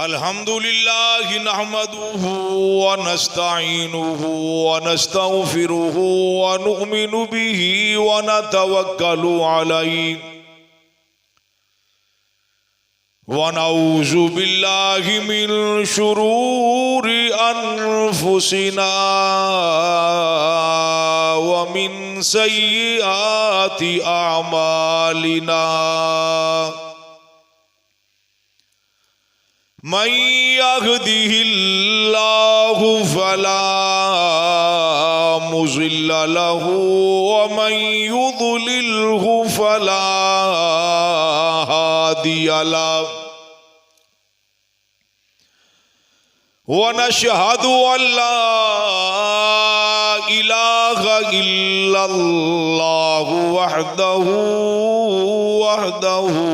अल्हम्दुलिल्लाह नहमदुहु व नस्तईनुहु व नस्तगफिरुहु व नुमिनु बिही व नतवक्कलु अलैहि व नऊज़ु बिल्लाहि मिन शुरूरि अनफुसिना व मिन सय्यिआति अमालिना मन यहदिहिल्लाहु फला मुज़िल्ल लहु व मन युज़लिल्हु फला हादिय लहु व नशहदु अल्ला इलाहा इल्लल्लाहु वहदहु वहदहु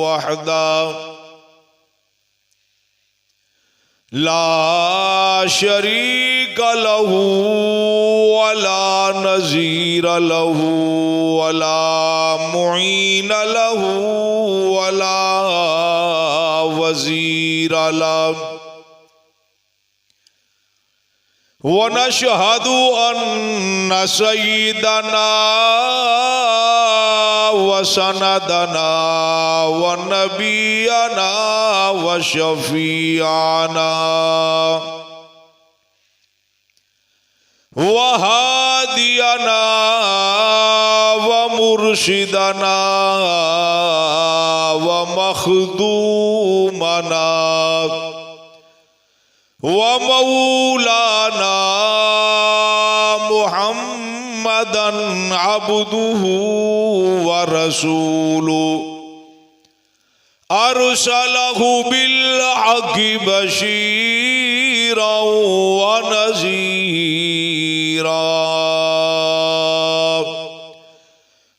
वहदहु ला शरीक लहू वला नज़ीर लहू वला मुईन लहू वला वज़ीर लहू व नशहदु अन्न सय्यदना व सनदना व नबियना व शफीअना व हादियना व मुर्शिदना व मखदूमना व मौलाना मुहम्मदन अब्दुहु व रसूलुहु अरसलहु बिल्हक़्क़ि बशीरन व नज़ीरन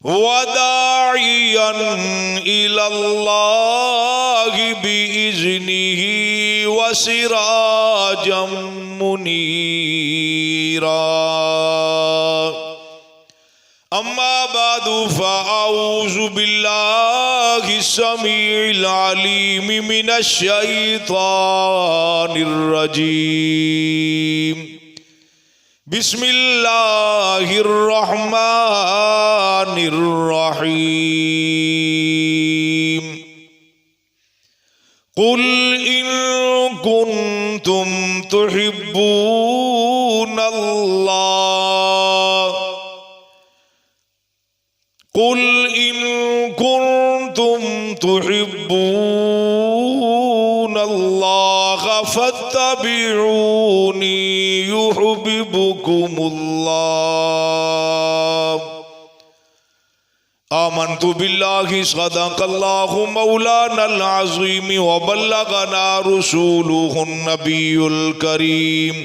व दाइयन इलल्लाहि बिइज़्निहि व सिराजम मुनीरा अम्मा बादु फ़अऊज़ु बिल्लाहि समीइल अलीम मिनश शैतानिर रजीम बिस्मिल्लाहिर रहमानिर रहीम कुल इन कुन्तुम तुहिब्बूनल्लाह कुल इन कुन्तुम तुहिब्बूनल्लाह फत्तबिऊनी युहिब्बुकुमुल्लाह आमन्तु बिल्लाहि सदक़ल्लाहु मौलानल अज़ीम व बल्लगना रसूलुहुन नबियुल करीम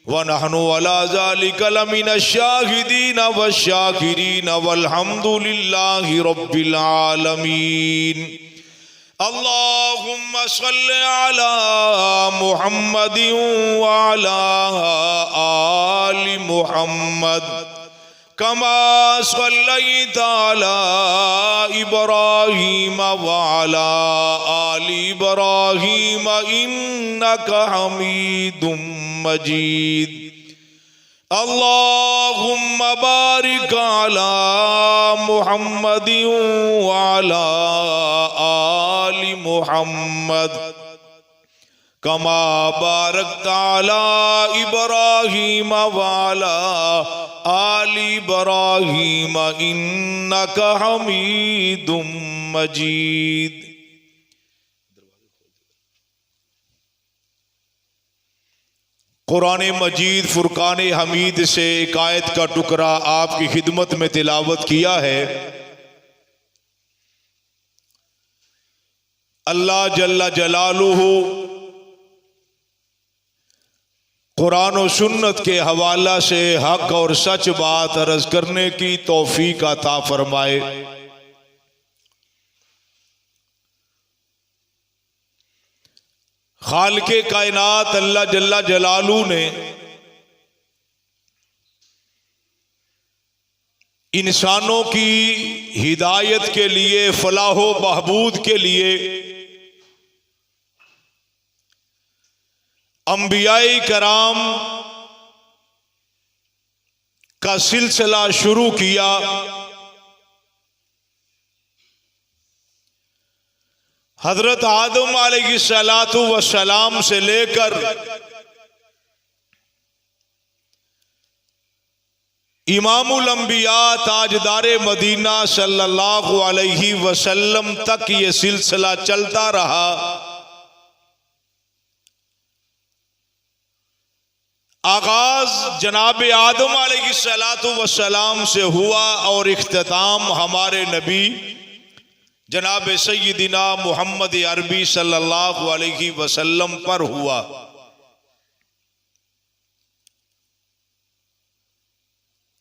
व नहनु अला ज़ालिका लमिनश शाहिदीन वश्शाकिरीन वल्हम्दुलिल्लाहि रब्बिल आलमीन अल्लाहुम्मा सल्लि अला मुहम्मदिन व अला आलि मुहम्मद कमा सल्लैता अला इब्राहीम व अला आलि इब्राहीम इन्नका हमीदुम मजीद अल्लाहुम्मा बारिक अला मुहम्मदिन व अला आलि मुहम्मद कमा बारकता अला इब्राहीम व अला आलि इब्राहीम इन्नका हमीदुम मजीद। कुरान मजीद फुरकान हमीद से एक आयत का टुकड़ा आपकी खिदमत में तिलावत किया है। अल्लाह जल्ला जलालुहु कुरान और सुन्नत के हवाला से हक और सच बात अर्ज करने की तौफीक अता फरमाए। खालिक़े कायनात अल्लाह जल्ला जलालू ने इंसानों की हिदायत के लिए, फलाहो बहबूद के लिए अंबियाई कराम का सिलसिला शुरू किया। हजरत आदम अलैहिस्सलातु वस्सलाम से लेकर इमामुल अंबिया ताजदारे मदीना सल्लल्लाहु अलैहि वसल्लम तक ये सिलसिला चलता रहा। आगाज जनाब आदम अलैहिस्सलातु वस्सलाम से हुआ और इख्तिताम हमारे नबी जनाब सय्यदिना मुहम्मद अरबी सल्लल्लाहु अलैहि वसल्लम पर हुआ।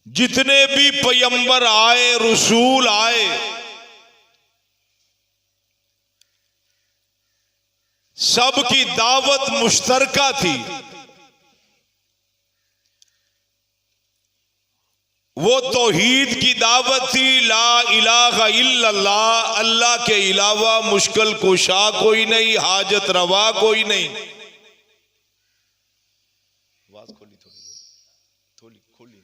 जितने भी पैगंबर आए, रसूल आए, सबकी दावत मुश्तरका थी। वो तौहीद की दावत थी, ला इलाहा इल्लल्लाह, अल्लाह के अलावा मुश्किल कुशा कोई नहीं, हाजत रवा कोई नहीं। आवाज खोली, थोड़ी खोली।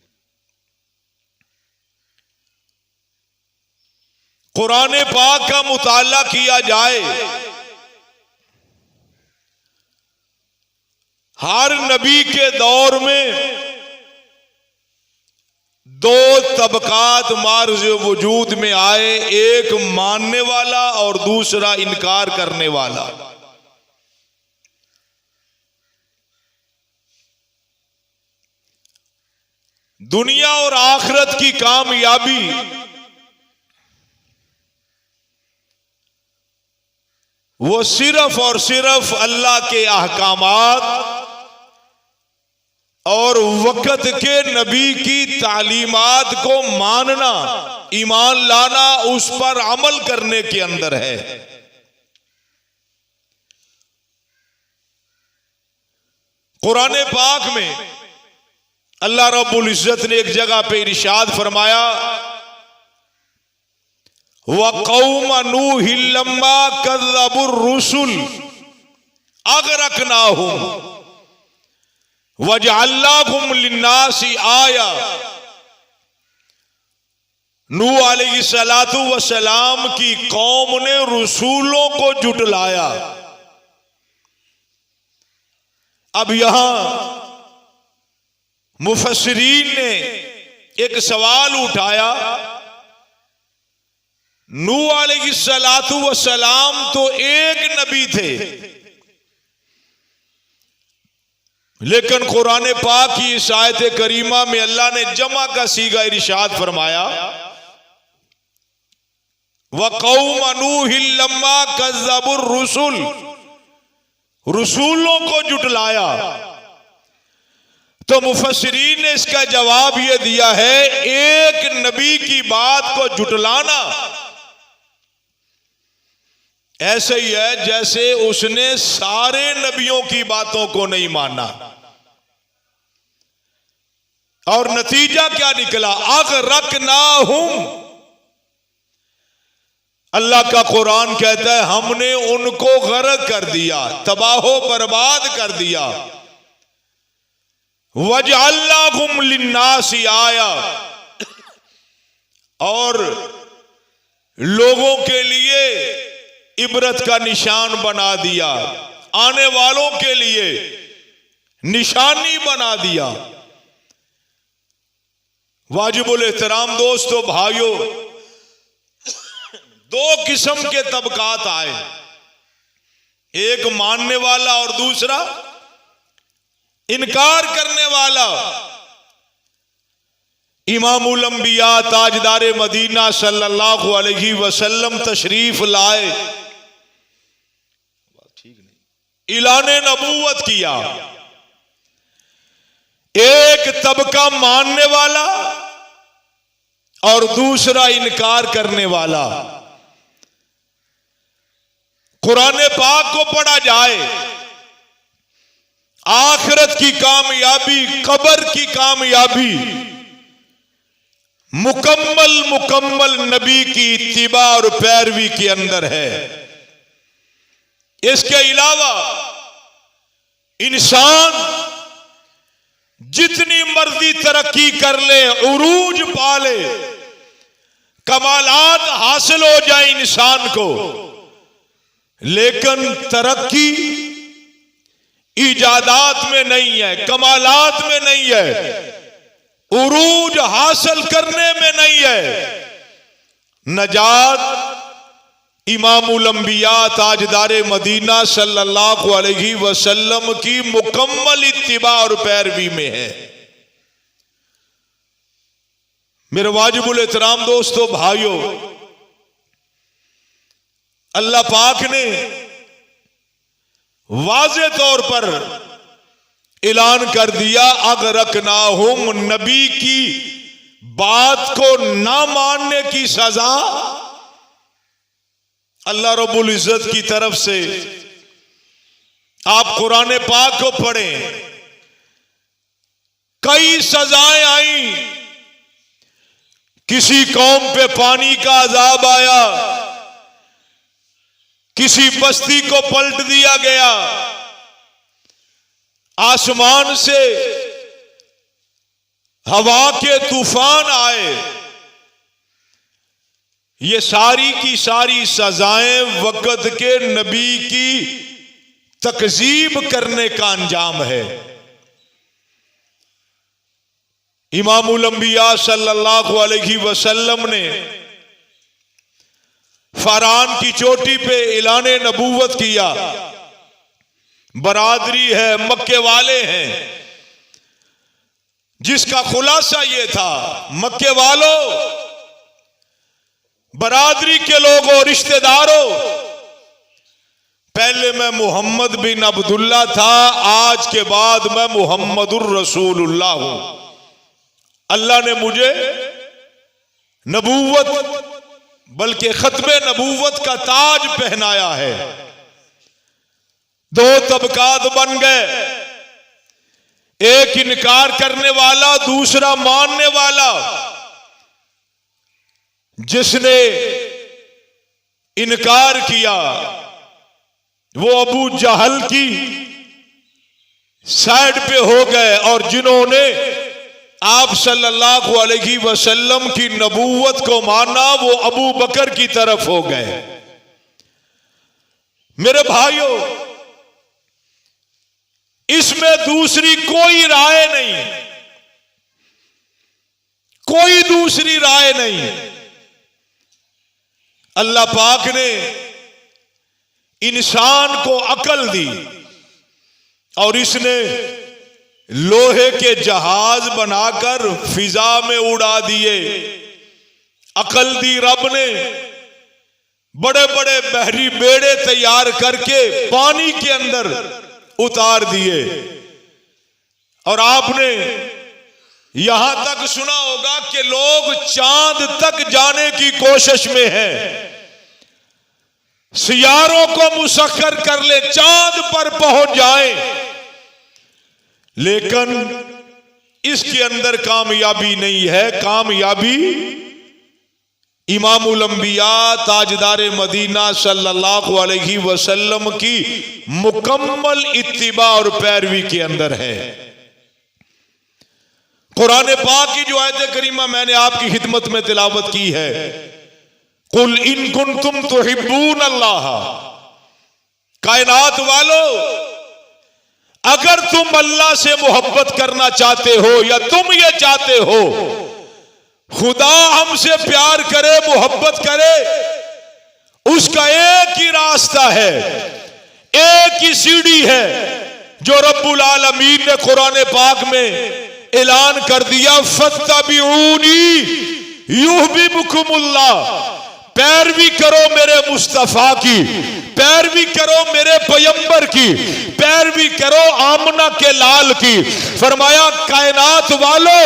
कुरान पाक का मुताला किया जाए, हर नबी के दौर में दो तबकात मार्ज वजूद में आए, एक मानने वाला और दूसरा इनकार करने वाला। दुनिया और आखिरत की कामयाबी वो सिर्फ और सिर्फ अल्लाह के अहकामात और वक्त के नबी की तालीमात को मानना, ईमान लाना, उस पर अमल करने के अंदर है। कुरान पाक में अल्लाह रब्बुल इज्जत ने एक जगह पे इरशाद फरमाया, व कौम नूहिल लम्मा कज़्ज़बुर रुसुल अगरकनाहुम वजअलनाहुम लिन्नासी आया। नूह अलैहिस्सलातु वस्सलाम की कौम ने रसूलों को जुटलाया। अब यहां मुफस्सिरीन ने एक सवाल उठाया, नूह अलैहिस्सलातु वस्सलाम तो एक नबी थे, लेकिन कुरान पाक की इस आयत करीमा में अल्लाह ने जमा का सीगा इरशाद फरमाया, व कौम नूहिल लम्मा कज़्ज़बुर रुसुल, रसूलों को जुटलाया। तो मुफस्सिरीन ने इसका जवाब यह दिया है, एक नबी की बात को जुटलाना ऐसे ही है जैसे उसने सारे नबियों की बातों को नहीं माना। और नतीजा क्या निकला, अग़रक़नाहुम। अल्लाह का कुरान कहता है हमने उनको गर्क कर दिया, तबाहो बर्बाद कर दिया। वजअलनाहुम लिन्नासी आया, और लोगों के लिए इबरत का निशान बना दिया, आने वालों के लिए निशानी बना दिया। वाजिबुल एहतराम दोस्तों, भाइयों, दो किस्म के तबकात आए, एक मानने वाला और दूसरा इनकार करने वाला। इमामुल अंबिया ताजदारे मदीना सल्लल्लाहु अलैहि वसल्लम तशरीफ लाए, ठीक नहीं, इलाने नबूवत किया। एक तबका मानने वाला और दूसरा इनकार करने वाला। कुरान पाक को पढ़ा जाए, आखिरत की कामयाबी, कब्र की कामयाबी मुकम्मल नबी की इत्तिबा और पैरवी के अंदर है। इसके अलावा इंसान जितनी मर्जी तरक्की कर ले, उरूज पा ले, कमालात हासिल हो जाए इंसान को, लेकिन तरक्की इजादात में नहीं है, कमालात में नहीं है, उरूज हासिल करने में नहीं है। नजात इमामुल अंबिया ताजदारे मदीना सल्लल्लाहु अलैहि वसल्लम की मुकम्मल इत्तिबा और पैरवी में है। मेरे वाजिबुल एहतराम दोस्तों, भाइयों, अल्लाह पाक ने वाज़े तौर पर ऐलान कर दिया, अगरकनाहुम, नबी की बात को ना मानने की सजा अल्लाह रब्बुल इज्जत की तरफ से। आप कुरान पाक को पढ़ें, कई सजाएं आई। किसी कौम पे पानी का अजाब आया, किसी बस्ती को पलट दिया गया, आसमान से हवा के तूफान आए। ये सारी की सारी सजाएं वक़्त के नबी की तकजीब करने का अंजाम है। इमामुल अंबिया सल्लल्लाहु अलैहि वसल्लम ने फरान की चोटी पे ऐलाने नबूवत किया। बरादरी है, मक्के वाले हैं, जिसका खुलासा ये था, मक्के वालों, बरादरी के लोगों, रिश्तेदारों, पहले मैं मोहम्मद बिन अब्दुल्ला था, आज के बाद मैं मुहम्मदुर रसूलुल्लाह हूं। अल्लाह ने मुझे नबूवत, बल्कि खत्मे नबूवत का ताज पहनाया है। दो तबकात बन गए, एक इनकार करने वाला, दूसरा मानने वाला। जिसने इनकार किया वो अबू जहल की साइड पे हो गए, और जिन्होंने आप सल्लल्लाहु अलैहि वसल्लम की नबूवत को माना वो अबू बकर की तरफ हो गए। मेरे भाइयों, इसमें दूसरी कोई राय नहीं, कोई दूसरी राय नहीं। अल्लाह पाक ने इंसान को अकल दी और इसने लोहे के जहाज बनाकर फिजा में उड़ा दिए। अकल दी रब ने, बड़े बड़े बहरी बेड़े तैयार करके पानी के अंदर उतार दिए। और आपने यहां तक सुना होगा कि लोग चांद तक जाने की कोशिश में हैं, सियारों को मुसख्खर कर ले, चांद पर पहुंच जाएं, लेकिन इसके अंदर कामयाबी नहीं है। कामयाबी इमामुल अंबिया ताजदारे मदीना सल्लल्लाहु अलैहि वसल्लम की मुकम्मल इत्तिबा और पैरवी के अंदर है। कुरान पाक की जो आयत करीमा मैंने आपकी खिदमत में तिलावत की है, कुल इन कुंतुम तुहिब्बून अल्लाह, कायनात वालों, अगर तुम अल्लाह से मोहब्बत करना चाहते हो या तुम ये चाहते हो खुदा हमसे प्यार करे, मोहब्बत करे, उसका एक ही रास्ता है, एक ही सीढ़ी है जो रब्बुल आलमीन ने कुरान पाक में ऐलान कर दिया, फत्तबिऊनी युहब्बुकुमुल्लाह, पैरवी करो मेरे मुस्तफा की, पैरवी करो मेरे पैगंबर की, पैरवी करो आमना के लाल की। फरमाया कायनात वालों,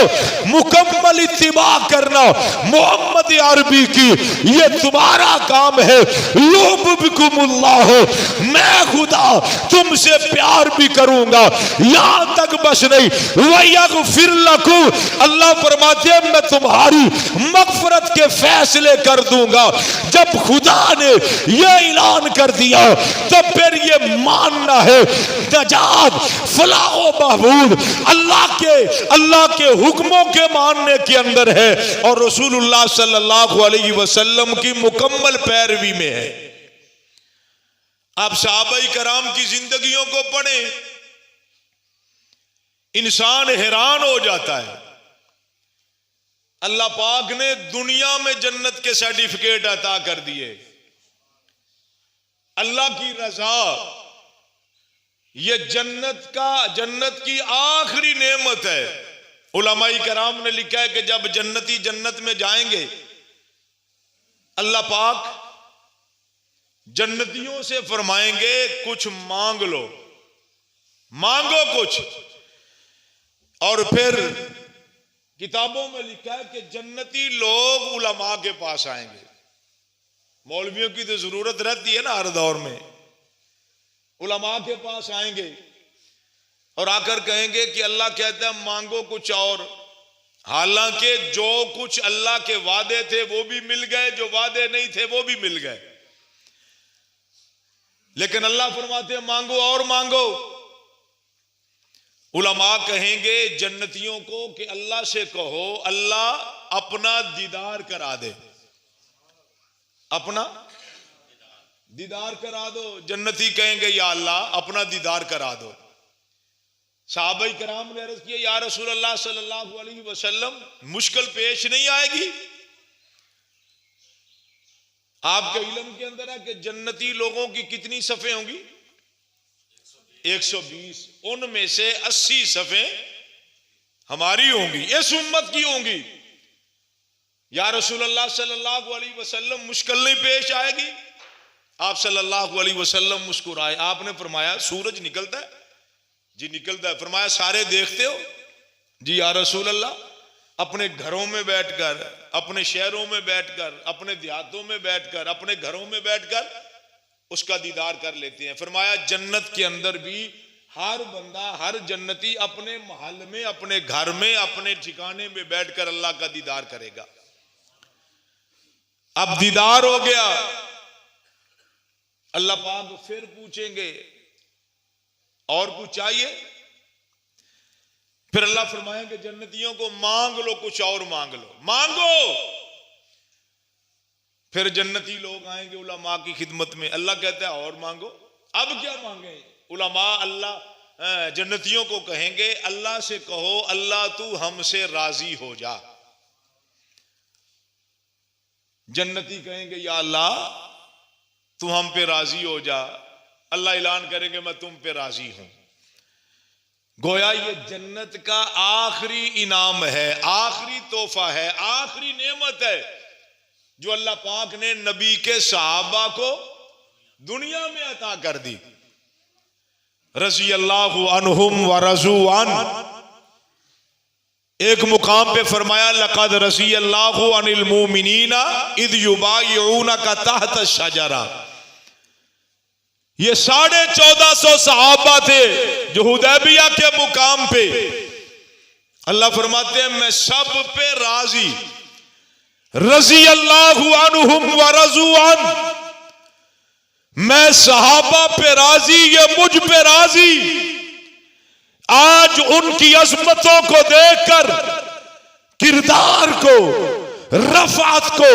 मुकम्मल इत्तिबा करना मोहम्मद अरबी की, ये तुम्हारा काम है। युहब्बुकुमुल्लाह, मैं खुदा तुमसे प्यार भी करूंगा, यहां तक बस नहीं, वयगफिर लकुम, अल्लाह फरमाते हैं मैं तुम्हारी मगफरत के फैसले कर दूंगा। जब खुदा ने यह ऐलान कर दिया दिया तो फिर ये मानना है नजात फलाह महमूद अल्लाह के हुक्मों के मानने के अंदर है और रसूलुल्लाह सल्लल्लाहु अलैहि वसल्लम की मुकम्मल पैरवी में है। आप सहाबाई कराम की जिंदगियों को पढ़ें, इंसान हैरान हो जाता है। अल्लाह पाक ने दुनिया में जन्नत के सर्टिफिकेट अता कर दिए। अल्लाह की रजा ये जन्नत की आखिरी नेमत है। उलमाई कराम ने लिखा है कि जब जन्नती जन्नत में जाएंगे अल्लाह पाक जन्नतियों से फरमाएंगे कुछ मांग लो, मांगो कुछ। और फिर किताबों में लिखा है कि जन्नती लोग उलमा के पास आएंगे। मौलवियों की तो जरूरत रहती है ना हर दौर में। उलमा के पास आएंगे और आकर कहेंगे कि अल्लाह कहता है मांगो कुछ और। हालांकि जो कुछ अल्लाह के वादे थे वो भी मिल गए, जो वादे नहीं थे वो भी मिल गए, लेकिन अल्लाह फरमाते हैं मांगो और मांगो। उलमा कहेंगे जन्नतियों को कि अल्लाह से कहो अल्लाह अपना दीदार करा दे, अपना दीदार करा दो। जन्नती कहेंगे या अल्लाह अपना दीदार करा दो। सहाबाई कराम ने अर्ज किया या रसूल अल्लाह सल्लल्लाहु अलैहि वसल्लम मुश्किल पेश नहीं आएगी? आपके इल्म के अंदर है कि जन्नती लोगों की कितनी सफ़ें होंगी? 120। उनमें से 80 सफ़ें हमारी होंगी, इस उम्मत की होंगी। या रसूल अल्लाह सल्लल्लाहु अलैहि वसल्लम मुश्किल नहीं पेश आएगी? आप सल्लल्लाहु अलैहि वसल्लम मुस्कुराए। आपने फरमाया सूरज निकलता है? जी निकलता है। फरमाया सारे देखते हो? जी या रसूल अल्लाह। अपने घरों में बैठकर, अपने शहरों में बैठकर, अपने देहातों में बैठकर, अपने घरों में बैठकर उसका दीदार कर लेते हैं। फरमाया जन्नत के अंदर भी हर बंदा, हर जन्नती अपने महल में, अपने घर में, अपने ठिकाने में बैठकर अल्लाह का दीदार करेगा। अब दीदार हो गया, अल्लाह पाक फिर पूछेंगे और कुछ चाहिए? फिर अल्लाह फरमाएंगे जन्नतियों को मांग लो, कुछ और मांग लो, मांगो। फिर जन्नती लोग आएंगे उलमा की खिदमत में। अल्लाह कहता है और मांगो। अब क्या मांगे? उलमा अल्लाह जन्नतियों को कहेंगे अल्लाह से कहो अल्लाह तू हमसे राजी हो जा। जन्नती कहेंगे या अल्लाह तू हम पे राजी हो जा। अल्लाह ऐलान करेंगे मैं तुम पे राजी हूं। गोया ये जन्नत का आखिरी इनाम है, आखिरी तोहफा है, आखिरी नेमत है जो अल्लाह पाक ने नबी के सहाबा को दुनिया में अता कर दी। रज़ी अल्लाहु अन्हुम व रज़ू अन। एक मुकाम पे फरमाया लक़द रज़ी अल्लाहु अनिल मुमिनीना इज़ युबायिऊनका तहत शजरा। ये 1450 सहाबा थे जो हुदैबिया के मुकाम पे। अल्लाह फरमाते हैं मैं सब पे राजी। रज़ी अल्लाहु अन्हुम व रज़ू अन। मैं सहाबा पे राजी, ये मुझ पे राजी। आज उनकी अजमतों को देखकर, किरदार को, रफ़ात को,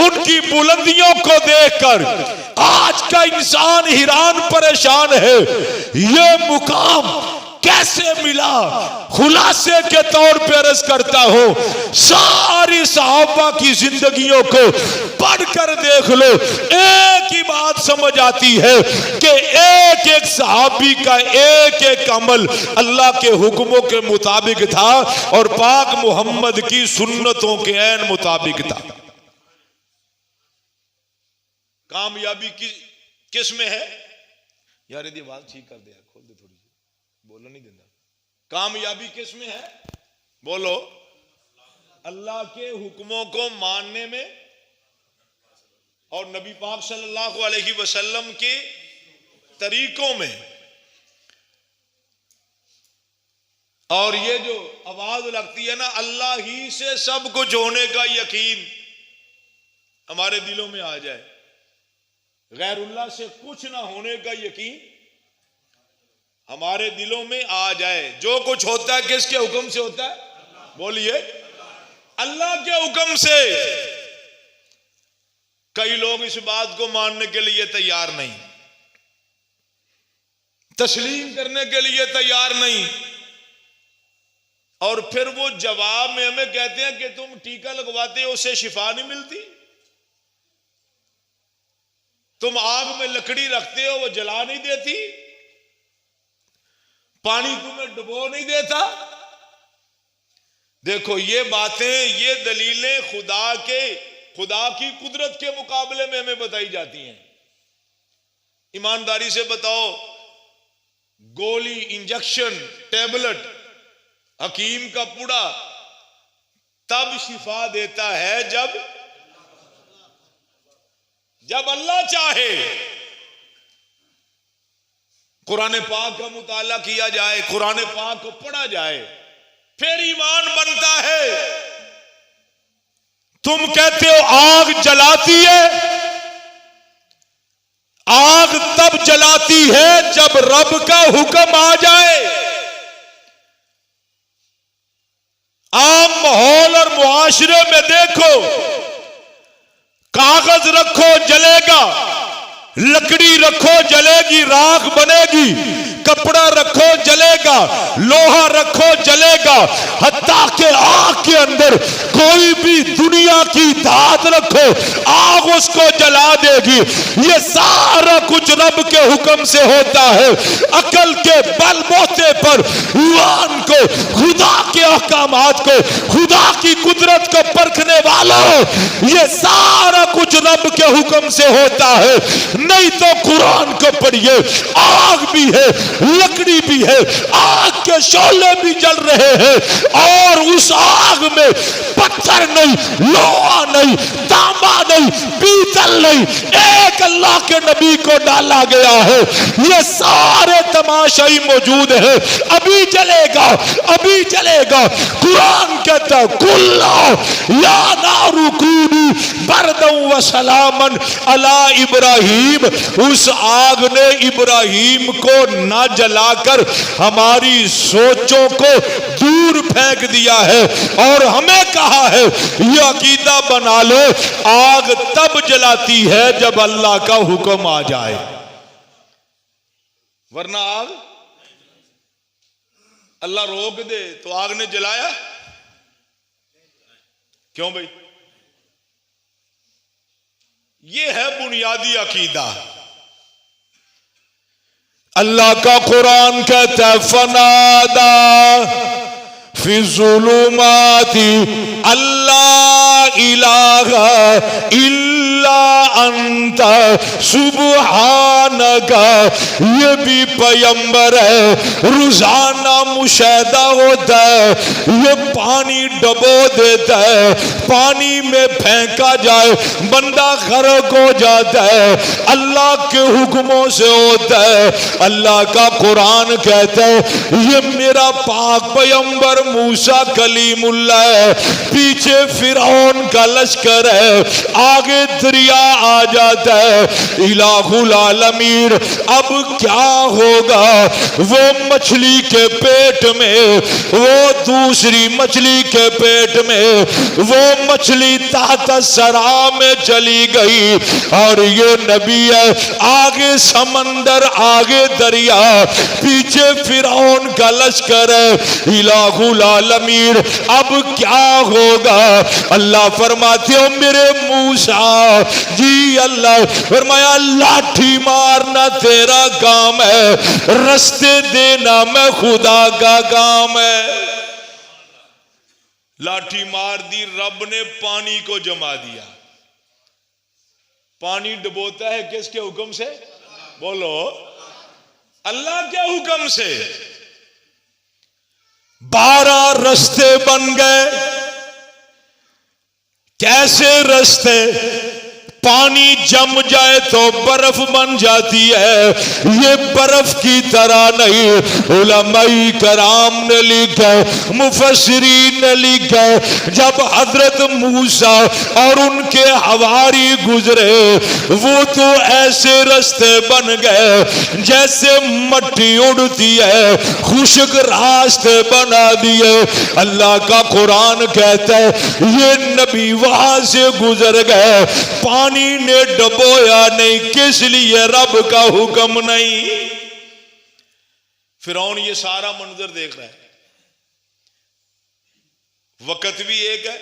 उनकी बुलंदियों को देखकर आज का इंसान हैरान परेशान है। ये मुकाम कैसे मिला? खुलासे के तौर पर अर्ज करता हूं, सारी सहाबा की जिंदगियों को पढ़कर देख लो, एक ही बात समझ आती है कि एक एक सहाबी का एक एक अमल अल्लाह के हुक्मों के मुताबिक था और पाक मोहम्मद की सुन्नतों के ऐन मुताबिक था। कामयाबी की किस में है? यार यदि आवाज ठीक कर दे, खोल दे थोड़ी सी, बोलो नहीं देता। कामयाबी किस में है? बोलो। अल्लाह के हुक्मों को मानने में और नबी पाक सल्लल्लाहु अलैहि वसल्लम के तरीकों में। और ये जो आवाज लगती है ना अल्लाह ही से सब कुछ होने का यकीन हमारे दिलों में आ जाए। गैरुल्लाह से कुछ ना होने का यकीन हमारे दिलों में आ जाए। जो कुछ होता है किसके हुक्म से होता है? बोलिए, अल्लाह के हुक्म से। कई लोग इस बात को मानने के लिए तैयार नहीं, तस्लीम करने के लिए तैयार नहीं, और फिर वो जवाब में हमें कहते हैं कि तुम टीका लगवाते हो उससे शिफा नहीं मिलती, तुम आग में लकड़ी रखते हो वो जला नहीं देती, पानी तुम्हें डुबो नहीं देता। देखो ये बातें, ये दलीलें खुदा की कुदरत के मुकाबले में हमें बताई जाती हैं। ईमानदारी से बताओ, गोली, इंजेक्शन, टेबलेट, हकीम का पुड़ा तब शिफा देता है जब अल्लाह चाहे। कुरान पाक का मुताला किया जाए, कुरान पाक को पढ़ा जाए, फिर ईमान बनता है। तुम कहते हो आग जलाती है, आग तब जलाती है जब रब का हुक्म आ जाए। आम माहौल और मुआशरे में देखो, कागज रखो जलेगा, लकड़ी रखो जलेगी, राख बनेगी, कपड़ा रखो जलेगा, लोहा रखो जलेगा, हत्ता के आग के अंदर कोई भी दुनिया की धात रखो, आग उसको जला देगी। ये सारा कुछ रब के हुक्म से होता है। अकल के बलबूते पर ईमान को, खुदा के अहकामात को, खुदा की कुदरत को परखने वालों, ये सारा कुछ रब के हुक्म से होता है। नहीं तो कुरान को पढ़िए, आग भी है, लकड़ी भी है, आग के शोले भी जल रहे हैं, और उस आग में पत्थर नहीं, लोहा नहीं, तांबा नहीं, पीतल नहीं, एक अल्लाह के नबी को डाला गया है। ये सारे तमाशाई मौजूद है। अभी जलेगा, अभी जलेगा। कुरान कहता कुल्ला या नारू कूनी बरदन व सलामन अला इब्राहिम। उस आग ने इब्राहिम को ना जलाकर हमारी सोचों को दूर फेंक दिया है, और हमें कहा है यह अकीदा बना लो, आग तब जलाती है जब अल्लाह का हुक्म आ जाए, वरना आग अल्लाह रोक दे तो आग ने जलाया क्यों भाई? ये है बुनियादी अकीदा। अल्लाह का कुरान कहता है फनादा फिजुलुमाती अल्लाह इलाहा इल्ला अंता सुबहानका। ये भी पैगंबर है, रोजाना मुशाहिदा होता है। ये पानी डबो देता है, पानी में फेंका जाए बंदा गर्क हो जाता है, अल्लाह के हुक्मों से होता है। अल्लाह का कुरान कहता है ये मेरा पाक पैगंबर मूसा कलीमुल्लाह है, पीछे फिरौन का लश्कर है, आगे दरिया आ जाता है। इलाहुल आलमीन, अब क्या होगा? वो मछली के पेट में, वो दूसरी मछली के पेट में, वो मछली ताहत सरा में चली गई, और ये नबी है, आगे समंदर, आगे दरिया, पीछे फिरौन का लश्कर है। इलाहुल आलमीन, अब क्या होगा? अल्लाह फरमाते हो मेरे मूसा जी, अल्लाह फरमाया लाठी मारना तेरा काम है, रास्ते देना मैं खुदा का काम है। लाठी मार दी, रब ने पानी को जमा दिया। पानी डुबोता है किसके हुक्म से? बोलो, अल्लाह के हुक्म से। 12 रास्ते बन गए। कैसे रास्ते? पानी जम जाए तो बर्फ बन जाती है, ये बर्फ की तरह नहीं। उलमाई कराम ने लिखा, मुफस्सिरीन ने लिखा, जब हजरत मूसा और उनके हवारी गुजरे वो तो ऐसे रास्ते बन गए जैसे मट्टी उड़ती है, खुशक रास्ते बना दिए। अल्लाह का कुरान कहता है ये नबी वहां से गुजर गए, पानी ने डबोया नहीं, किस लिए? रब का हुक्म नहीं। फिरौन ये सारा मंजर देख रहा है, वक्त भी एक है,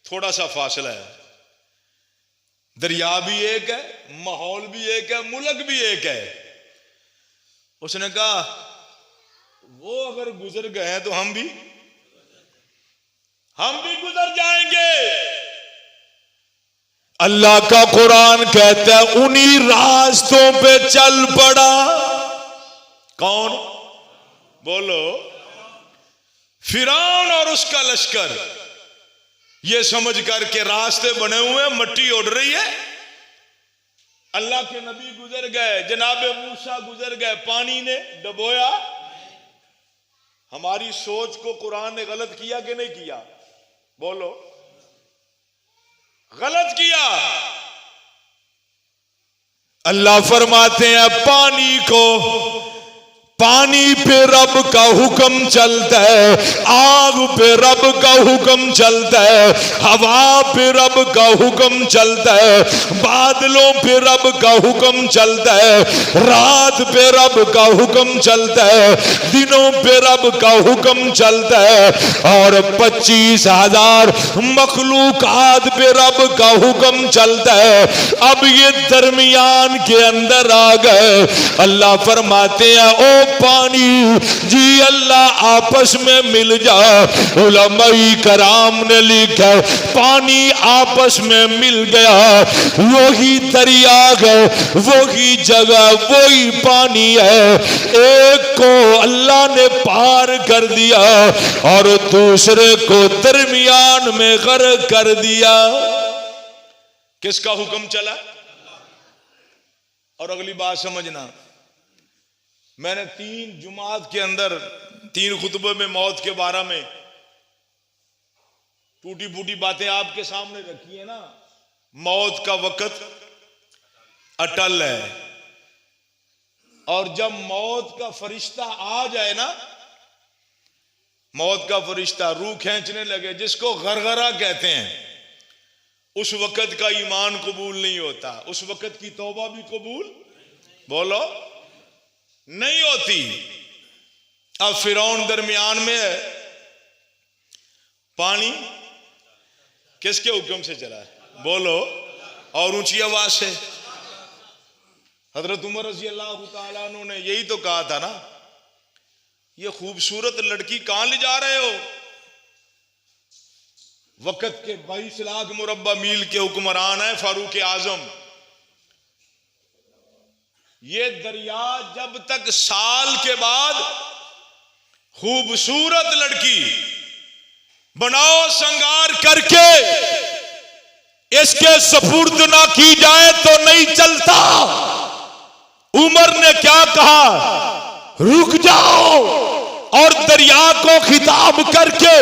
थोड़ा सा फासला है, दरिया भी एक है, माहौल भी एक है, मुल्क भी एक है। उसने कहा वो अगर गुजर गए हैं तो हम भी गुजर जाएंगे। अल्लाह का कुरान कहता है उन्हीं रास्तों पे चल पड़ा। कौन? बोलो। फिरौन और उसका लश्कर ये समझ कर के रास्ते बने हुए, मट्टी उड़ रही है, अल्लाह के नबी गुजर गए, जनाबे मूसा गुजर गए, पानी ने डबोया। हमारी सोच को कुरान ने गलत किया कि नहीं किया? बोलो। गलत किया। अल्लाह फरमाते हैं पानी पे रब का हुक्म चलता है, आग पे रब का हुक्म चलता है, हवा पे रब का हुक्म चलता है, बादलों पे रब का हुक्म चलता है, रात पे रब का हुक्म चलता है, दिनों पे रब का हुक्म चलता है, और 25,000 मखलूकात पे रब का हुक्म चलता है। अब ये दरमियान के अंदर आ गए। अल्लाह फरमाते हैं ओ पानी जी अल्लाह आपस में मिल जा। उलमाई कराम ने लिखा पानी आपस में मिल गया, वही दरिया है, वही जगह, वही पानी है। एक को अल्लाह ने पार कर दिया और दूसरे को दरमियान में गर्क कर दिया। किसका हुक्म चला? और अगली बात समझना, मैंने 3 जुमात के अंदर 3 खुतबे में मौत के बारे में टूटी फूटी बातें आपके सामने रखी है ना। मौत का वक्त अटल है, और जब मौत का फरिश्ता आ जाए ना, मौत का फरिश्ता रूह खींचने लगे, जिसको गरगरा कहते हैं, उस वक्त का ईमान कबूल नहीं होता, उस वक्त की तौबा भी कबूल, बोलो, नहीं होती। अब फिरौन दरमियान में है, पानी किसके हुक्म से चला है? बोलो, और ऊंची आवाज से। हजरत उमर रज़ी अल्लाह तआला अन्हु ने यही तो कहा था ना, ये खूबसूरत लड़की कहां ले जा रहे हो? वक्त के 22 लाख मुरब्बा मील के हुक्मरान है फारूक आजम। ये दरिया जब तक साल के बाद खूबसूरत लड़की बनाओ संगार करके इसके सपुर्द ना की जाए तो नहीं चलता। उमर ने क्या कहा? रुक जाओ, और दरिया को खिताब करके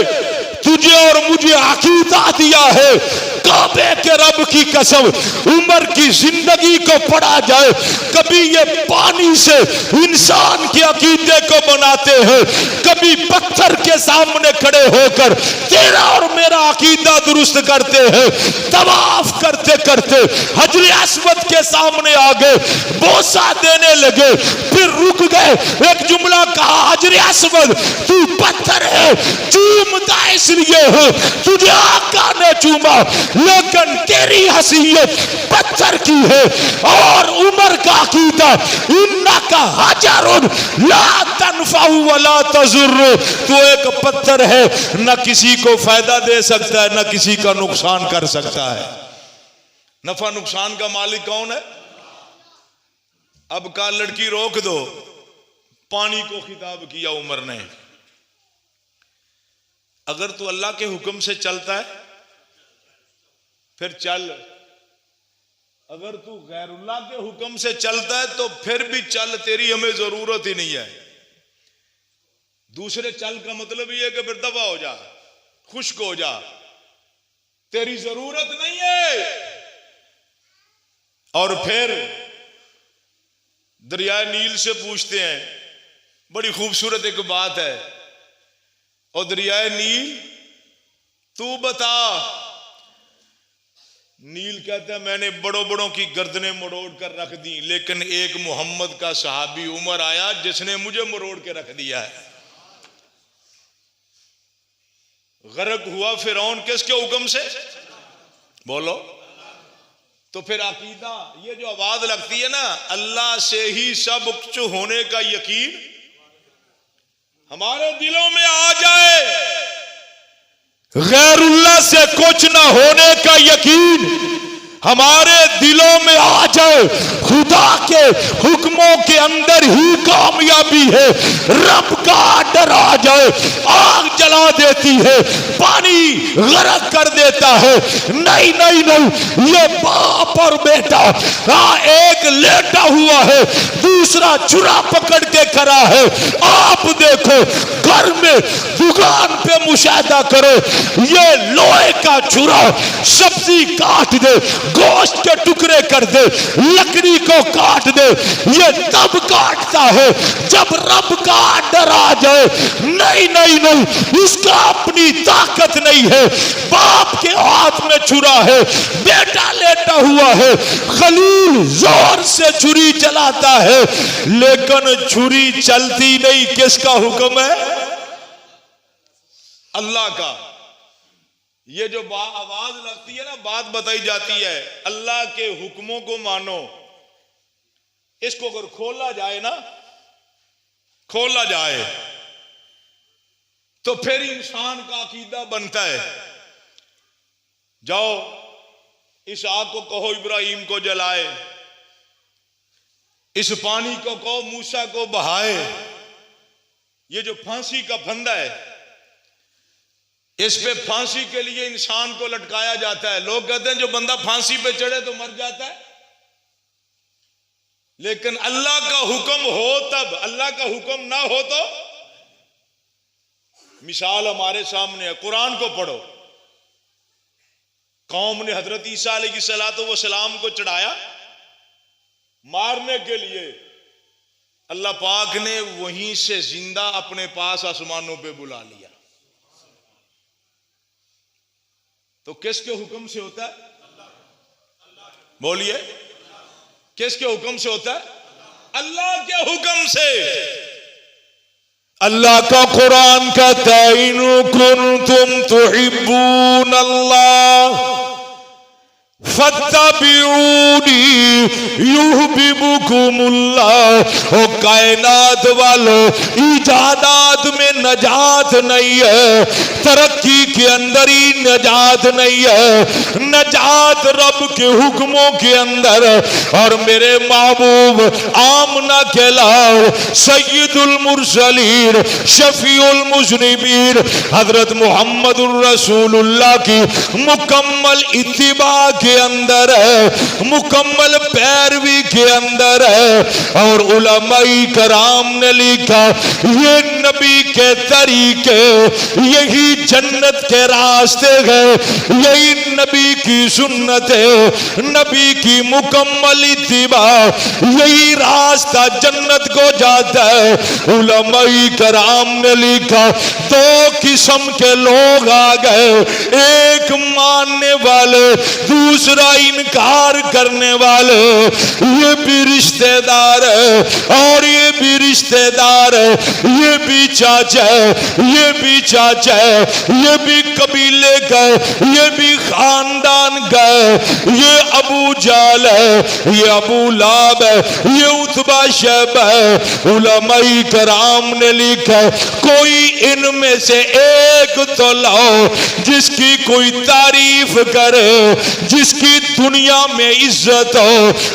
तुझे और मुझे अकीदा दिया है, काबे के रब की कसम, उमर की जिंदगी को पढ़ा जाए, कभी ये पानी से इंसान के अकीदे को बनाते हैं, कभी पत्थर के सामने खड़े होकर तेरा और मेरा अकीदा दुरुस्त करते हैं। तवाफ करते करते हजर अस्वद के सामने आ गए, बोसा देने लगे, फिर रुक गए, एक जुमला कहा, हजर अस्वद तू पत्थर है, चूमता इसलिए है, तुझे आका ने चूमा, लेकिन तेरी हसीयत पत्थर की है। और उमर का अकीदा, इन्ना का हजरुन ला तनफउ वला तजुर्रु, तो एक पत्थर है, न किसी को फायदा दे सकता है, न किसी का नुकसान कर सकता है। नफा नुकसान का मालिक कौन है? अब का लड़की रोक दो, पानी को खिताब किया उमर ने, अगर तू अल्लाह के हुक्म से चलता है फिर चल, अगर तू गैरुल्लाह के हुक्म से चलता है तो फिर भी चल, तेरी हमें जरूरत ही नहीं है। दूसरे चल का मतलब ये है कि फिर दफा हो जा, खुश्क हो जा, तेरी जरूरत नहीं है। और फिर दरिया नील से पूछते हैं, बड़ी खूबसूरत एक बात है, और दरिया नील तू बता। नील कहता है मैंने बड़ों बड़ों की गर्दनें मरोड़ कर रख दी, लेकिन एक मोहम्मद का सहाबी उमर आया जिसने मुझे मरोड़ के रख दिया है। गर्क हुआ फिरौन किसके हुक्म से? बोलो। तो फिर अकीदा ये जो आवाज लगती है ना, अल्लाह से ही सब कुछ होने का यकीन हमारे दिलों में आ जाए, गैरुल्लाह से कुछ ना होने का यकीन हमारे दिलों में आ जाए। खुदा के हुक्मों के अंदर ही कामयाबी है। रब का डर आ जाए, आग जला देती है, पानी गरक कर देता है। नहीं नहीं नहीं, ये बाप और बेटा, एक लेटा हुआ है, दूसरा छुरा पकड़ के खड़ा है। आप देखो घर में दुकान पे मुशाहिदा करो, ये लोहे का छुरा सब्जी काट दे, गोश्त के टुकड़े कर दे, लकड़ी को काट दे, ये तब काटता है जब रब का डर आ जाए। नहीं नहीं नहीं, इसका अपनी ताकत नहीं है। बाप के हाथ में छुरा है, बेटा लेटा हुआ है, खलील जोर से छुरी चलाता है, लेकिन छुरी चलती नहीं। किसका हुक्म है? अल्लाह का। ये जो आवाज लगती है ना, बात बताई जाती है, अल्लाह के हुक्मों को मानो। इसको अगर खोला जाए ना, खोला जाए तो फिर इंसान का अकीदा बनता है। जाओ इस आग को कहो इब्राहिम को जलाए, इस पानी को कहो मूसा को बहाए। ये जो फांसी का फंदा है, इस पे फांसी के लिए इंसान को लटकाया जाता है। लोग कहते हैं जो बंदा फांसी पे चढ़े तो मर जाता है, लेकिन अल्लाह का हुक्म हो तब, अल्लाह का हुक्म ना हो तो। मिसाल हमारे सामने है, कुरान को पढ़ो। कौम ने हजरत ईसा अलैहिस्सलाम को चढ़ाया मारने के लिए, अल्लाह पाक ने वहीं से जिंदा अपने पास आसमानों पे बुला लिया। तो किसके हुक्म से होता है? बोलिए, किसके हुक्म से होता है? अल्लाह के हुक्म से। अल्लाह का कुरान कहता है, इन कुंतुम तुहिब्बून अल्लाह फत्तबिऊनी युहब्बुकुमुल्लाह। ओ कायनात वालों, इजादात में नजात नहीं है, तरक्की के अंदर ही नजात नहीं है। नजात रब के हुक्मों के अंदर। और मेरे महबूब आमना के लाल सय्यदुल मुरसलीन शफीउल मुज़निबीन हजरत मुहम्मदुर रसूलुल्लाह की मुकम्मल इत्तिबा के अंदर है, मुकम्मल पैरवी के अंदर है। और उलमाई कराम ने लिखा, ये नबी के तरीके, यही जन्नत के रास्ते हैं, यही नबी की सुन्नत है, नबी की मुकम्मल इत्तिबा, यही रास्ता जन्नत को जाता है। उलमाई कराम ने लिखा, दो किस्म के लोग आ गए, एक मानने वाले, दूसरा इनकार करने वाले। ये भी रिश्तेदार है और ये भी रिश्तेदार है, ये भी चाचा है, ये भी चाचा है, ये भी कबीले गए, ये भी खानदान गए। ये अबू जाल है, ये अबू लाब है, ये उतबा शैब है। उलमाई कराम ने लिखा, कोई इनमें से एक तो लाओ जिसकी कोई तारीफ करे, जिसकी दुनिया में इज्जत हो,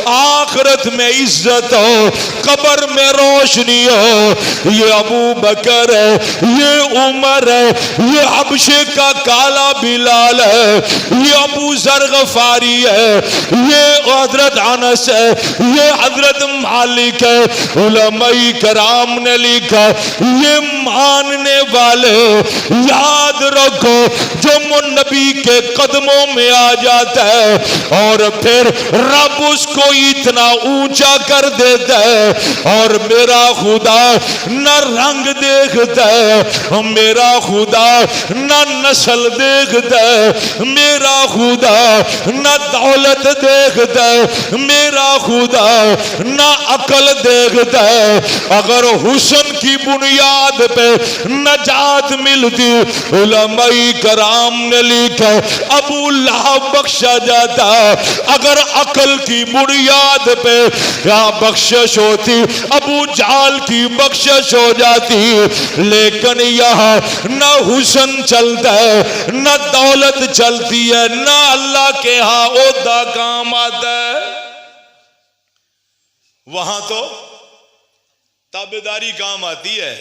आखिरत में इज्जत हो, कब्र में रोशनी हो। ये अबू बकर है, ये उमर है, ये हबशे का काला बिलाल है, ये अबू जर गफारी है, ये हजरत अनस है, ये हजरत मालिक है। उलमाई कराम ने लिखा, ये मानने वाले याद रखो जो नबी के कदमों में आ जाता है और फिर रब उसको इतना ऊंचा कर देता है। और मेरा खुदा न रंग देखता है, मेरा खुदा न नस्ल देखता है, मेरा खुदा न दौलत देखता है, मेरा खुदा न अकल देखता है। अगर हुस्न की बुनियाद पे नजात मिलती, उलमाई कराम ने लिखा अबू लहब बख्शा जाता। अगर अकल की बुनियाद पे क्या बख्शिश होती, अबू जाल की बख्शिश हो जाती। लेकिन यहां न हुस्न चलता है, न दौलत चलती है, न अल्लाह के यहां ओहदा काम आता है। वहां तो ताबेदारी काम आती है।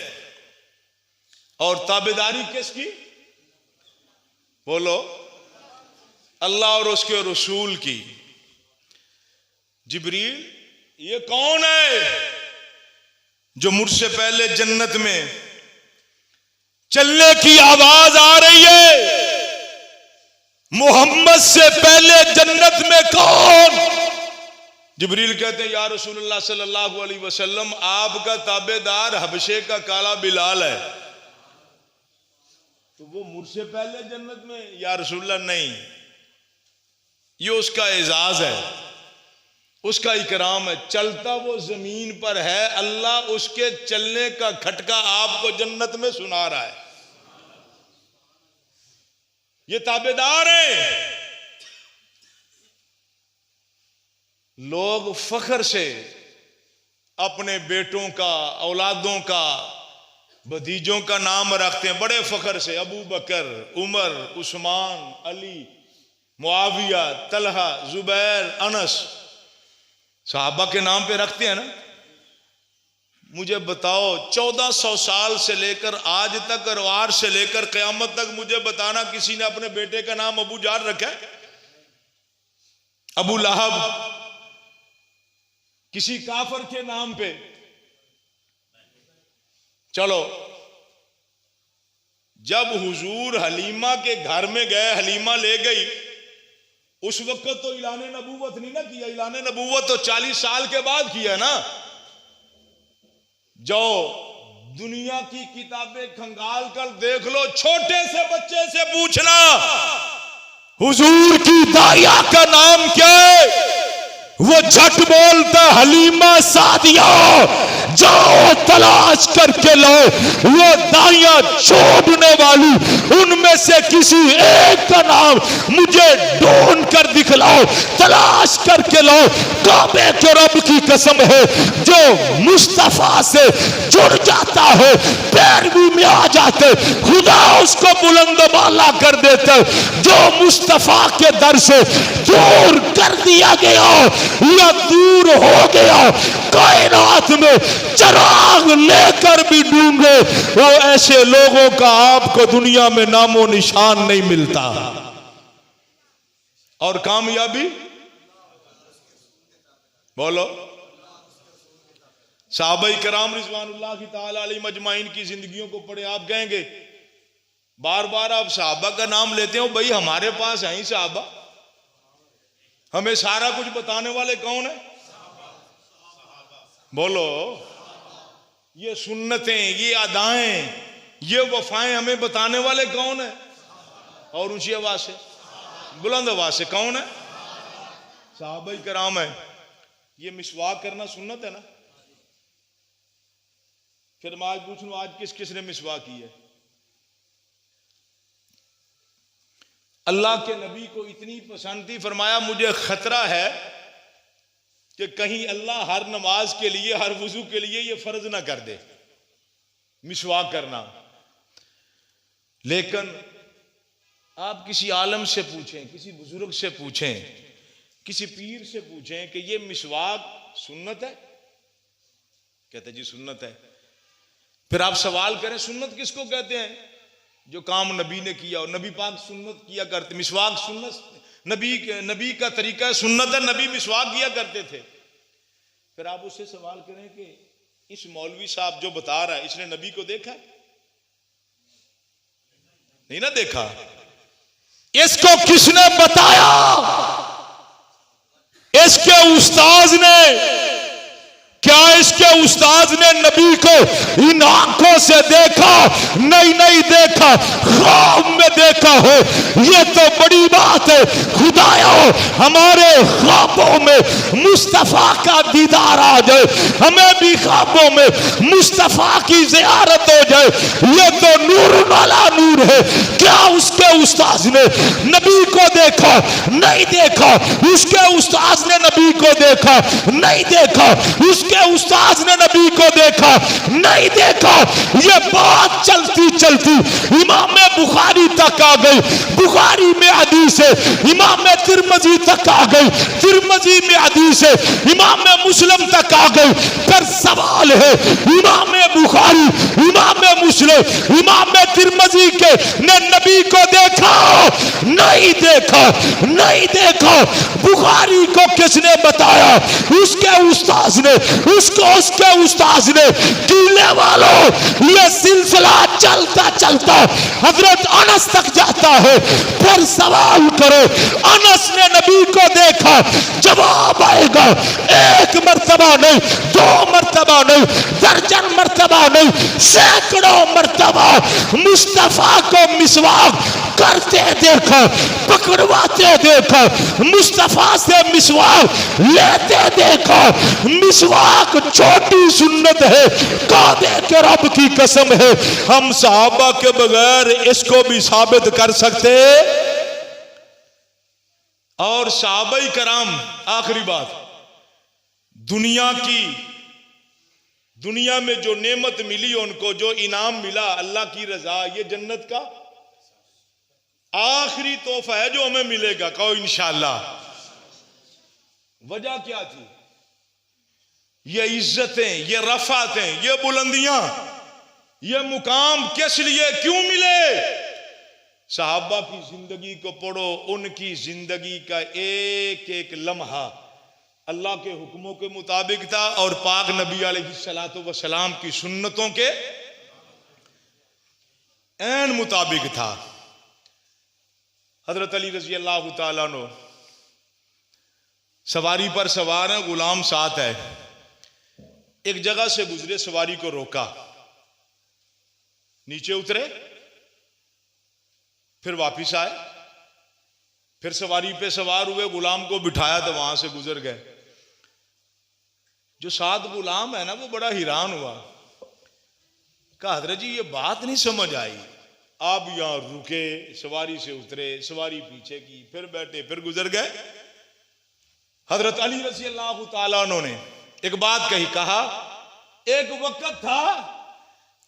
और ताबेदारी किसकी? बोलो, अल्लाह और उसके रसूल की। जिब्रील ये कौन है जो मुझसे पहले जन्नत में चलने की आवाज आ रही है? मोहम्मद से पहले जन्नत में कौन? जिब्रील कहते हैं या रसूलुल्लाह सल्लल्लाहु अलैहि वसल्लम, आपका ताबेदार हबशे का काला बिलाल है। तो वो मुझसे पहले जन्नत में? या रसूलुल्लाह नहीं, ये उसका एजाज है, उसका इकराम है। चलता वो जमीन पर है, अल्लाह उसके चलने का खटका आपको जन्नत में सुना रहा है। ये ताबेदार है। लोग फख्र से अपने बेटों का, औलादों का, भतीजों का नाम रखते हैं बड़े फख्र से। अबू बकर, उमर, उस्मान, अली, मुआविया, तलहा, जुबैर, अनस, सहाबा के नाम पे रखते हैं ना। मुझे बताओ 1400 साल से लेकर आज तक और आज से लेकर क़यामत तक मुझे बताना किसी ने अपने बेटे का नाम अबू जाल रखा है? अबू लहब किसी काफर के नाम पे? चलो, जब हुजूर हलीमा के घर में गए, हलीमा ले गई, उस वक्त तो ऐलान नबूवत नहीं ना किया। ऐलान नबूवत तो 40 साल के बाद किया ना। जाओ दुनिया की किताबें खंगाल कर देख लो, छोटे से बच्चे से पूछना हुजूर की दाया का नाम क्या है? वो झट बोलता हलीमा सादिया। जाओ तलाश करके लो वो दाया छोड़ने वाली, उनमें से किसी एक का नाम मुझे ढूंढ कर दिखलाओ, तलाश करके लो। काबे के रब की कसम है, जो मुस्तफा से जुड़ जाता है, पैरवी में आ जाते, खुदा उसको बुलंद बाला कर देता। जो मुस्तफा के दर से दूर कर दिया गया या दूर हो गया, कायनात में चिराग लेकर भी ढूंढे, वो ऐसे लोगों का आपको दुनिया में नामो निशान नहीं मिलता। और कामयाबी बोलो, सहाबा किराम रिज़वानुल्लाह ताला अलैहिम अजमाइन की जिंदगियों को पढ़े, आप कहेंगे बार बार आप सहाबा का नाम लेते हो, भाई हमारे पास है ही सहाबा, हमें सारा कुछ बताने वाले कौन है? बोलो, ये सुन्नतें, ये अदाएं, ये वफाएं हमें बताने वाले कौन है? और ऊंची आवाज से, बुलंद आवाज से कौन है? सहाबा किराम है। ये मिसवाक करना सुन्नत है ना। फिर मैं आज पूछ लूं, आज किस किस ने मिसवाक की है? अल्लाह के नबी को इतनी पसंद थी, फरमाया मुझे खतरा है कि कहीं अल्लाह हर नमाज के लिए, हर वुजू के लिए ये फर्ज ना कर दे मिसवाक करना। लेकिन आप किसी आलम से पूछें, किसी बुजुर्ग से पूछें, किसी पीर से पूछें कि ये मिसवाक सुन्नत है, कहते जी सुन्नत है। फिर आप सवाल करें सुन्नत किसको कहते हैं? जो काम नबी ने किया, और नबी पाक सुन्नत किया करते। मिसवाक सुन्नत नबी का तरीका सुन्नत है, नबी मिसवाक किया करते थे। फिर आप उससे सवाल करें कि इस मौलवी साहब जो बता रहा है, इसने नबी को देखा? नहीं ना देखा। इसको किसने बताया? इसके उस्ताद ने। क्या इसके उस्ताद ने नबी को इन आंखों से देखा? नहीं, नहीं देखा, ख्वाब में देखा हो। ये तो बड़ी बात है। खुदाया हमारे ख्वाबों में मुस्तफा का दीदार आ जाए, हमें भी ख्वाबों में मुस्तफा की ज़ियारत हो जाए। ये तो नूर वाला नूर है। क्या उसके उस्ताद ने नबी को देखा? नहीं देखा। उसके उस्ताद ने नबी को देखा? नहीं देखा। उसके उस्ताद ने नबी को देखा? नहीं देखा। ये बात चलती चलती इमाम बुखारी तक आ गई। बुखारी में हदीस है। इमाम तिरमिज़ी तक आ गई। तिरमिज़ी में हदीस है। इमाम मुस्लिम तक आ गई। फिर सवाल है, इमाम बुखारी, इमाम मुस्लिम, इमाम तिरमिज़ी के ने नबी को देखा? नहीं देखा। नहीं देखा। बुखारी को किसने बताया? उसके उस्ताद ने। उसके उस्ताद ने। टीले वालों, ये सिलसिला चलता चलता हजरत अनस तक जाता है। फिर सवाल करो, अनस ने नबी को देखा? जवाब आएगा, एक मर्तबा नहीं, दो मर्तबा नहीं, दर्जन मर्तबा नहीं, सैकड़ों मर्तबा मुस्तफा को मिसवाक करते देखा, पकड़वाते देखा, मुस्तफा से मिसवाक लेते देखा। मिसवाक छोटी सुन्नत है, काबे के रब की कसम है, हम सहाबा के बगैर इसको भी साबित कर सकते। और सहाबाई कराम, आखिरी बात, दुनिया में जो नेमत मिली उनको, जो इनाम मिला, अल्लाह की रजा, ये जन्नत का आखिरी तोहफा है जो हमें मिलेगा। कहो इंशाअल्लाह। वजह क्या थी? ये इज्जतें, ये रफातें, ये बुलंदियां, ये मुकाम किस लिए, क्यों मिले? सहाबा की जिंदगी को पढ़ो, उनकी जिंदगी का एक एक लम्हा अल्लाह के हुक्मों के मुताबिक था और पाक नबी अलैहिस्सलातु वस्सलाम की सुन्नतों के ऐन मुताबिक था। हजरत अली रजी अल्लाह तआला अन्हु सवारी पर सवार है, गुलाम साथ है। एक जगह से गुजरे, सवारी को रोका, नीचे उतरे, फिर वापिस आए, फिर सवारी पे सवार हुए, गुलाम को बिठाया तो वहां से गुजर गए। जो साथ गुलाम है ना, वो बड़ा हैरान हुआ। कहा हजरत जी ये बात नहीं समझ आई, आप यहां रुके, सवारी से उतरे, सवारी पीछे की, फिर बैठे, फिर गुजर गए। हजरत अली रज़ी अल्लाह तआला अन्हु ने एक बात कही, कहा एक वक्त था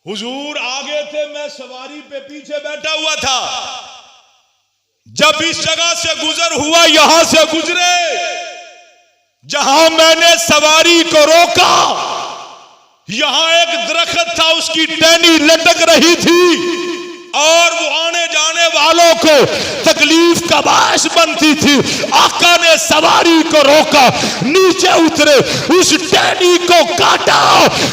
हुजूर आगे थे, मैं सवारी पे पीछे बैठा हुआ था, जब इस जगह से गुजर हुआ, यहां से गुजरे, जहां मैंने सवारी को रोका, यहां एक दरख्त था, उसकी टहनी लटक रही थी और वो आने जाने वालों को तकलीफ का बायस बनती थी। आका ने सवारी को रोका, नीचे उतरे, उस टहनी को काटा,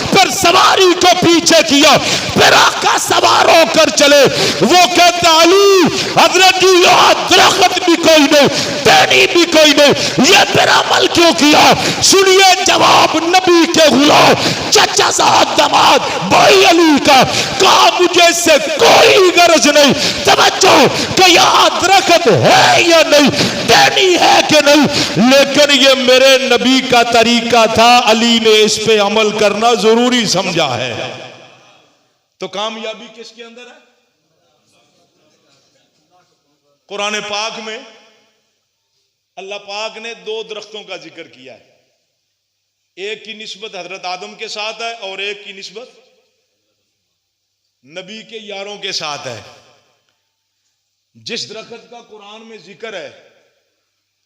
फिर सवारी को पीछे किया, फिर आका सवार होकर चले। वो कहता अली हजरत जी यहाँ दरख्त भी कोई नहीं, टहनी भी कोई नहीं, ये फिर अमल क्यों किया? सुनिए जवाब नबी के गुलाम चचा साहब दामाद भाई अली का। कहा मुझे इससे कोई गरज नहीं, तवज्जो कि यहाँ दरख्त है या नहीं, टहनी है कि नहीं, लेकिन ये मेरे नबी का तरीका था, अली ने इस पे अमल करना जरूरी समझा है। तो कामयाबी किसके अंदर है? कुरान पाक में अल्लाह पाक ने दो दरख्तों का जिक्र किया है, एक की निस्बत हजरत आदम के साथ है और एक की निस्बत नबी के यारों के साथ है। जिस दरख्त का कुरान में जिक्र है,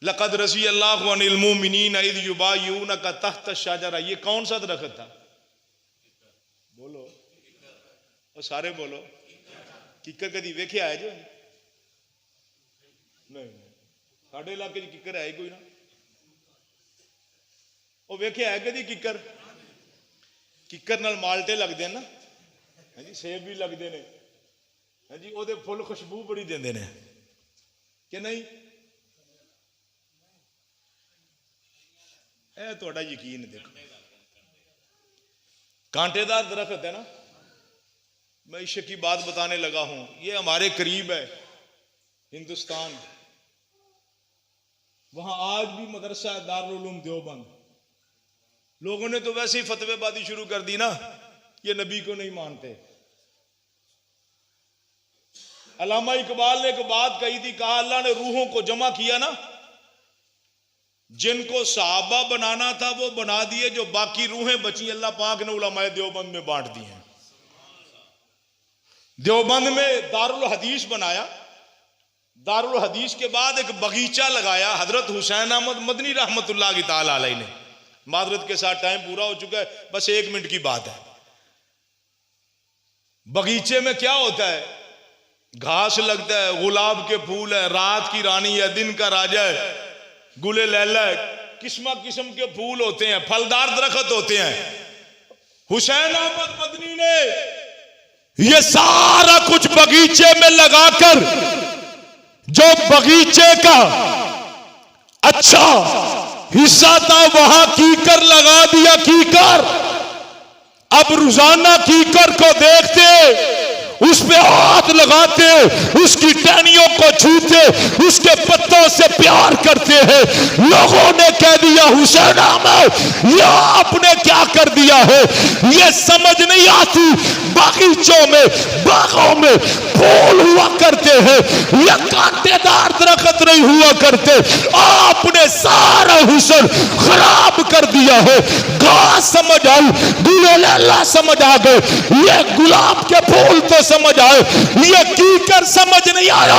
लक़द रज़ी अल्लाहु अनिल मुमिनीन इज़ युबाय्यूनका तहत शजरा, ये कौन सा दरख्त था? बोलो और सारे बोलो। किकर कदी वेख्या है जो नहीं? साडे इलाके किकर है कोई ना, वो वेखे है कदी किकर? किकर नाल माल्टे लगते हैं ना, है जी, सेब भी लगते हैं, है जी, वो फुल खुशबू बड़ी देंदे ने कि नहीं? ए थोड़ा यकीन देखो, कांटेदार दरख्त है ना, मैं इश्क की बात बताने लगा हूं, ये हमारे करीब है हिंदुस्तान, वहां आज भी मदरसा है दारुल उलूम देवबंद। लोगों ने तो वैसे ही फतवेबाजी शुरू कर दी ना, ये नबी को नहीं मानते। अल्लामा इकबाल ने एक बात कही थी, कहा अल्लाह ने रूहों को जमा किया ना, जिनको सहाबा बनाना था वो बना दिए, जो बाकी रूहें बची अल्लाह पाक ने उलमाए देवबंद में बांट दी हैं। देवबंद में दारुल हदीस बनाया, दारुल हदीस के बाद एक बगीचा लगाया हजरत हुसैन अहमद मदनी रहमतुल्लाह की ताला अलैह ने। मादरत के साथ टाइम पूरा हो चुका है, बस 1 मिनट की बात है। बगीचे में क्या होता है? घास लगता है, गुलाब के फूल है, रात की रानी है, दिन का राजा है, गुले लैला है, किस्म किस्म के फूल होते हैं, फलदार दरख्त होते हैं। हुसैन अहमद मदनी ने ये सारा कुछ बगीचे में लगाकर, जो बगीचे का अच्छा हिस्सा था वहां कीकर लगा दिया, कीकर। अब रोजाना कीकर को देखते, उस पे हाथ लगाते, उसकी टहनियों को छूते, उसके पत्तों से प्यार करते हैं। लोगों ने कह दिया हुसैन अहमद ये आपने क्या कर दिया है? ये समझ नहीं आती, बागीचों में बागों में फूल हुआ करते हैं, ये कांटेदार दरख्त नहीं हुआ करते। आपने सारा हुस्न खराब कर दिया है। घास समझ आई, गुलेला समझ आ गए, ये गुलाब के फूल तो समझ आए, ये कीकर समझ नहीं आया।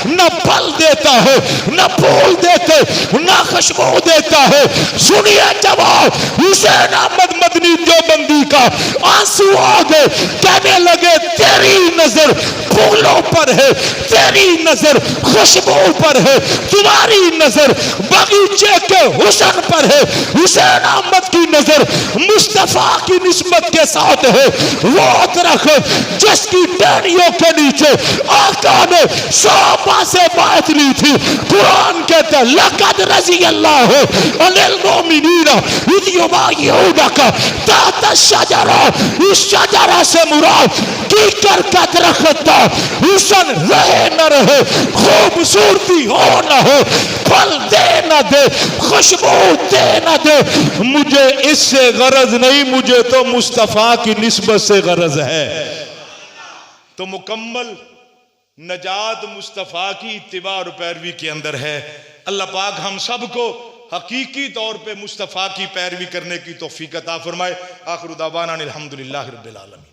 न फल देता है, न फूल देते, न खुशबू देता है। सुनिए जवाब हुसैन अहमद मदनी देवबंदी का। आंसू आ गए, कहने लगे तेरी नजर फूलों पर है, तेरी नजर खुशबू पर है, तुम्हारी नजर बगीचे के हुस्न पर है। हुसैन अहमद की नजर मुस्तफा की निस्बत के साथ है। वो दरख्त जिसकी टहनियों के नीचे आका ने शोभा से बात ली थी। कुरान कहता है लक़द रज़ी अल्लाह अनिल मोमिनीना इज़ युबाय्यूनका तहता शजरा। इस शजरा से मुराद कीकर का दरख्त था। हुस्न रहे न रहे, खूबसूरती हो न हो, फल दे न दे, खुशबू दे न दे, मुझे इससे गरज नहीं, मुझे तो मुस्तफा की निस्बत से गरज है। तो मुकम्मल नजात मुस्तफ़ा की इत्तिबा और पैरवी के अंदर है। अल्लाह पाक हम सबको हकीकी तौर पे मुस्तफ़ा की पैरवी करने की तौफीक अता फरमाए। आखिर दावाना अल्हम्दुलिल्लाहि रब्बिल आलमीन।